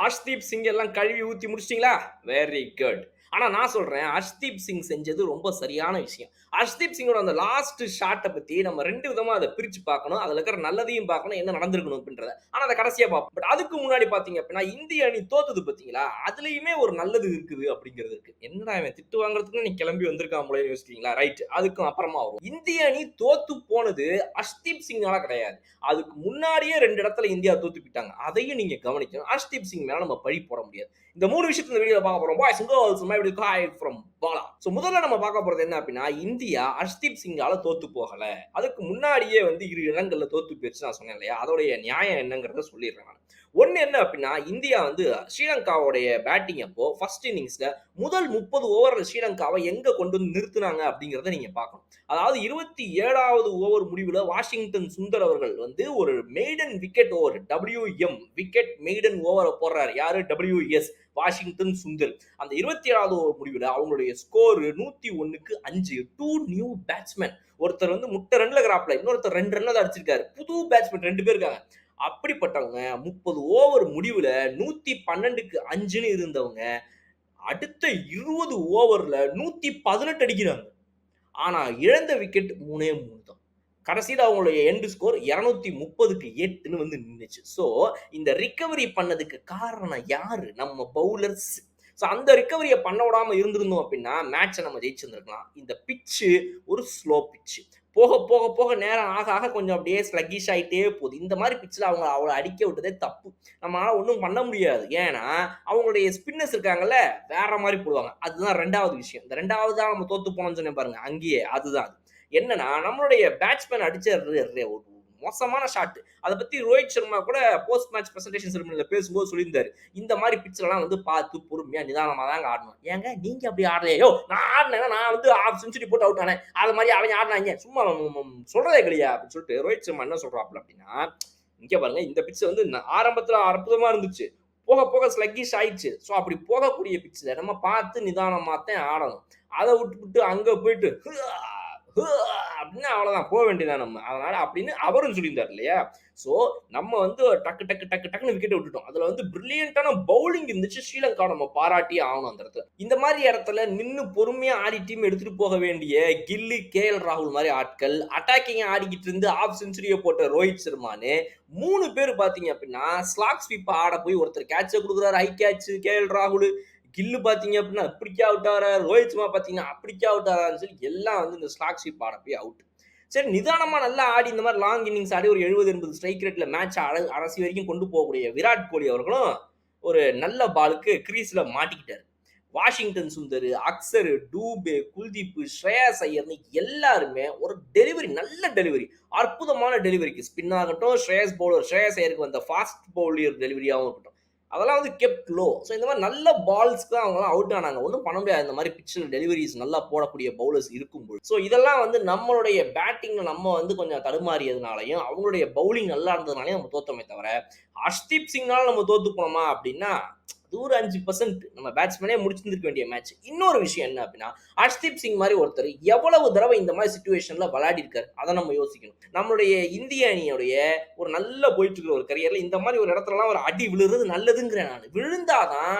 ஹர்ஷ்தீப் சிங் எல்லாம் கழுவி ஊத்தி முடிச்சிட்டீங்களா? Very good. ஆனா நான் சொல்றேன், ஹர்ஷ்தீப் சிங் செஞ்சது ரொம்ப சரியான விஷயம். ஹர்ஷ்தீப் சிங்கோட அந்த லாஸ்ட் ஷாட்ட பத்தி நம்ம 2 விதமா அத பிரிச்சு பார்க்கணும். அதுல இருக்கிற நல்லதையும் பார்க்கணும், என்ன நடந்திருக்கணும் அப்படின்றத. ஆனா அத கடைசியா பார்ப்போம். பட் அதுக்கு முன்னாடி பார்த்தீங்க அப்படின்னா, இந்திய அணி தோத்தது பார்த்தீங்களா? அதுலயுமே ஒரு நல்லது இருக்குது அப்படிங்கிறது இருக்கு. என்னடா இவன் திட்டு வாங்குறதுக்குன்னு நீ கிளம்பி வந்திருக்கான் போலன்னு யோசிக்கிறீங்களா? ரைட். அதுக்கும் அப்புறமா வரும். இந்திய அணி தோத்து போனது ஹர்ஷ்தீப் சிங்னால கிடையாது. அதுக்கு முன்னாடியே 2 இடத்துல இந்தியா தோத்து போயிட்டாங்க. அதையும் நீங்க கவனிக்கணும். ஹர்ஷ்தீப் சிங் மேல நம்ம பழி போட முடியாது. இந்த 3 விஷயத்த இந்த வீடியோல பார்க்க போறோம். Boys and girls my hi from Bala. So முதல்ல நம்ம பார்க்க போறது என்ன அப்படின்னா, இந்தியா ஹர்ஷ்தீப் சிங்கால தோத்து போகல. அதுக்கு முன்னாடியே வந்து 2 இடங்கள்ல தோத்து போயிருச்சு நான் சொன்னேன் இல்லையா? அதோடைய நியாயம் என்னங்கிறத சொல்லிடுறேன் நான். ஒண்ணு என்ன அப்படின்னா, இந்தியா வந்து ஸ்ரீலங்காவுடைய பேட்டிங் அப்போ ஃபர்ஸ்ட் இன்னிங்ஸ்ல முதல் 30 ஓவர்ல ஸ்ரீலங்காவை எங்க கொண்டு வந்து நிறுத்துனாங்க அப்படிங்கிறத நீங்க பார்க்கணும். அதாவது 27வது ஓவர் முடிவுல வாஷிங்டன் சுந்தர் அவர்கள் வந்து ஒரு maiden wicket over WM wicket maiden ஓவர போடுறாரு. யாரு? WS Washington Sundar. அந்த 27வது ஓவர் முடிவுல அவங்களுடைய ஸ்கோர் 101க்கு 5. 2 new batsman. ஒருத்தர் வந்து முட்டை ரன்ல இருக்கிறாப்ல, இன்னொருத்தர் 2 ரன்ல தான் அடிச்சிருக்காரு. புது பேட்ஸ்மேன் 2 பேர் இருக்காங்க. அப்படிப்பட்டவங்க 30 ஓவர் முடிவுல 112க்கு 5ன்னு இருந்தவங்க அடுத்த 20 ஓவர்ல 118 அடிக்கிறாங்க. ஆனா இழந்த விக்கெட் 3 தான். கடைசியில அவங்களுடைய எண்ட் ஸ்கோர் 230க்கு 8ன்னு வந்து நின்னுச்சு. சோ இந்த ரிகவரி பண்ணதுக்கு காரணம் யாரு? நம்ம பவுலர்ஸ். சோ அந்த ரிகவரிய பண்ண விடாம இருந்திருந்தோம் அப்படின்னா, மேட்ச நம்ம ஜெயிச்சிருந்திருக்கலாம். இந்த பிட்ச் ஒரு ஸ்லோ பிட்ச். போக, போக, போக நேரம் ஆக, ஆக கொஞ்சம் அப்படியே ஸ்லக்கிஷ் ஆயிட்டே போகுது. இந்த மாரி பிட்ச்ல அவங்க அவள அடிக்க விட்டதே தப்பு. நம்மளால ஒண்ணும் பண்ண முடியாது. ஏன்னா, அவங்களுடைய ஸ்பின்னர்ஸ் இருக்காங்கல்ல, வேற மாரி போடுவாங்க. அதுதான் 2வது விஷயம். இந்த 2வதா நம்ம தோத்து போனோம்னு சொன்னேன் பாருங்க, அங்கேயே அதுதான் அது. என்னன்னா, நம்மளுடைய பேட்ஸ்மேன் அடிச்ச ஒரு மோசமான ஷாட். அத பத்தி ரோஹித் சர்மா கூட போஸ்ட் மேட்ச் பிரசன்டேஷன் செரிமனில பேசும்போது சொல்லியிருந்தாரு. இந்த மாரி பிட்ச்லலாம் வந்து பார்த்து பொறுமையா நிதானமா தாங்க ஆடணும். ஏங்க நீங்க அப்படி ஆடலையா? யோவ் நான் ஆடுனேங்க, நான் வந்து ஹாஃப் செஞ்சுரி போட்டு அவுட் ஆனேன். அது மாரி அவன் ஆடுனாய்ங்க. சும்மா சொல்றதே இல்லையா? அப்படின்னு சொல்லிட்டு ரோஹித் சர்மா என்ன சொல்றாப்ல அப்படின்னா, இங்க பாருங்க இந்த பிட்ச் வந்து ஆரம்பத்துல அற்புதமா இருந்துச்சு. போக, போக ஸ்லக்கிஷ் ஆயிடுச்சு. சோ அப்படி போகக்கூடிய பிட்ச்ல நம்ம பார்த்து நிதானமா தான் ஆடணும். அத விட்டுப்புட்டு அங்க போயிட்டு அப்படின்னா அவ்வளவுதான் போக வேண்டியதான் நம்ம. அதனால அப்படின்னு அவரும் சொல்லியிருந்தார் இல்லையா? சோ நம்ம வந்து டக்கு டக்கு டக்கு டக்குன்னு விக்கெட் விட்டுட்டோம். அதுல வந்து பிரில்லியன்ட்டான பவுலிங் இருந்துச்சு. ஸ்ரீலங்கா நம்ம பாராட்டியே ஆகணும் அந்த இடத்துல. இந்த மாதிரி இடத்துல நின்னு பொறுமையா ஆடி டீம் எடுத்துட்டு போக வேண்டிய கில்லி, ராகுல் மாரி ஆட்கள் அட்டாக்கிங் ஆடிக்கிட்டு இருந்து ஹாஃப் செஞ்சுரிய போட்ட ரோஹித் சர்மான்னு 3 பேர் பார்த்தீங்க அப்படின்னா, ஸ்லாக் ஸ்வீப் ஆட போய் ஒருத்தர் கேட்ச குடுக்குறாரு, ஹை கேட்ச் ராகுல். கில்லு பார்த்தீங்க அப்படின்னா இப்படிக்கா அவுட் ஆறாரு. ரோஹித் சர்மா பார்த்தீங்கன்னா அப்படிக்கா அவுட் ஆறாருன்னு சொல்லி எல்லாம் வந்து இந்த ஸ்லாக் ஸ்வீப் ஆட போய் அவுட். சரி நிதானமா நல்லா ஆடி இந்த மாதிரி லாங் இன்னிங்ஸ் ஆடி ஒரு 70, 80 ஸ்ட்ரைக் ரேட்ல மேட்ச் அரசி வரைக்கும் கொண்டு போகக்கூடிய விராட் கோலி அவர்களும் ஒரு நல்ல பாலுக்கு கிரீஸ்ல மாட்டிக்கிட்டாரு. வாஷிங்டன் சுந்தர், அக்சர், டூபே, குல்தீப், ஸ்ரேயாஸ் ஐயர்னு எல்லாருமே ஒரு டெலிவரி நல்ல டெலிவரி அற்புதமான டெலிவரிக்கு ஸ்பின் ஆகட்டும், ஸ்ரேயாஸ் ஐயருக்கு வந்த ஃபாஸ்ட் பவுலியர் டெலிவரியாகவும் இருக்கட்டும். அதெல்லாம் வந்து கெப்ட் லோ. ஸோ இந்த மாதிரி நல்ல பால்ஸ்க்கு தான் அவங்கலாம் அவுட் ஆனாங்க. ஒண்ணும் பண்ண முடியாது. இந்த மாதிரி பிட்ச்ல டெலிவரீஸ் நல்லா போடக்கூடிய பவுலர்ஸ் இருக்கும்போது. ஸோ இதெல்லாம் வந்து நம்மளுடைய பேட்டிங்ல நம்ம வந்து கொஞ்சம் தடுமாறியதுனாலயும், அவங்களுடைய பவுலிங் நல்லா இருந்ததுனாலயும் நம்ம தோத்தோமே தவிர, ஹர்ஷ்தீப் சிங்னால நம்ம தோத்து போனோமா அப்படின்னா, அது ஒரு 5% நம்ம பேட்ஸ்மேனே முடிச்சிருந்திருக்க வேண்டிய மேட்ச். இன்னொரு விஷயம் என்ன அப்படின்னா, ஹர்ஷ்தீப் சிங் மாரி ஒருத்தர் எவ்வளவு தடவை இந்த மாதிரி சிச்சுவேஷன்ல விளையாடிருக்காரு. அத நம்ம யோசிக்கணும். நம்மளுடைய இந்திய அணியுடைய ஒரு நல்ல போயிட்டு இருக்கிற ஒரு கரியர்ல இந்த மாதிரி ஒரு இடத்துலலாம் ஒரு அடி விழுறது நல்லதுங்கிறேன் நானு. விழுந்தா தான்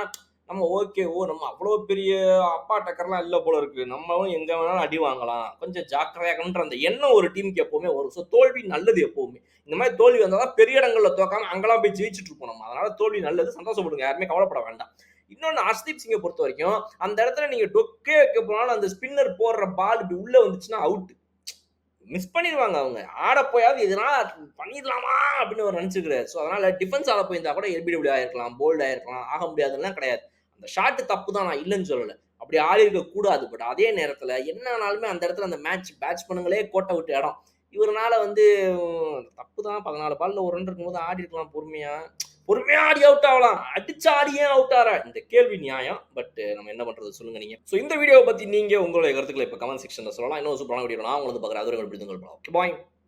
நம்ம ஓகே. நம்ம அவ்வளோ பெரிய அப்பா டக்கர்லாம் இல்ல போல இருக்கு. நம்மளும் எங்க வேணாலும் அடி வாங்கலாம். கொஞ்சம் ஜாக்கிரதையா இருக்கணுன்ற அந்த எண்ணம் ஒரு டீமுக்கு எப்பவுமே வரும். ஸோ தோல்வி நல்லது எப்பவுமே. இந்த மாதிரி தோல்வி வந்தா தான் பெரிய இடங்கள்ல தோக்காம அங்கலாம் போய் ஜெயிச்சுட்டு இருப்போம் நம்ம. அதனால தோல்வி நல்லது. சந்தோஷப்படுங்க. யாருமே கவலைப்பட வேண்டாம். இன்னொன்னு ஹர்ஷ்தீப் சிங்க பொறுத்தவரைக்கும், அந்த இடத்துல நீங்க டொக்கே வைக்க போனாலும் அந்த ஸ்பின்னர் போடுற பால் இப்படி உள்ள வந்துச்சுன்னா அவுட். மிஸ் பண்ணிருவாங்க அவங்க. ஆட போயாவது எதுனா பண்ணிடலாமா அப்படின்னு அவர் நினைச்சுக்கிறாரு. ஸோ அதனால டிஃபென்ஸ் ஆட போயிருந்தா கூட எல்பிடபிள்யூ ஆயிருக்கலாம், போல்ட் ஆயிருக்கலாம். ஆக முடியாதுலாம் கிடையாது. அந்த ஷாட் தப்பு தான், நான் இல்லன்னு சொல்லல. அப்படி ஆடியிருக்க கூடாது. பட் அதே நேரத்துல என்ன ஆனாலுமே அந்த இடத்துல அந்த பேட்ஸ்மேனுங்களே கோட்ட விட்ட இடம். இவருனால வந்து தப்பு தான். 14 பால்ல 1 ரன் இருக்கும்போது ஆடியிருக்கலாம் பொறுமையா. பொறுமையா ஆடி அவுட் ஆகலாம். அடிச்சு ஆடி ஏன் அவுட் ஆறா? இந்த கேள்வி நியாயம். பட் நம்ம என்ன பண்றது சொல்லுங்க நீங்க. சோ இந்த வீடியோவ பத்தி நீங்க உங்களுடைய கருத்துக்களை இப்ப கமெண்ட் செக்ஷன்ல சொல்லலாம். இன்னும் சூப்பரான வீடியோ நான் உங்களுக்கு பார்க்குறேன். அதுவரை உங்களுக்கு பிடித்துங்கள். Okay bye.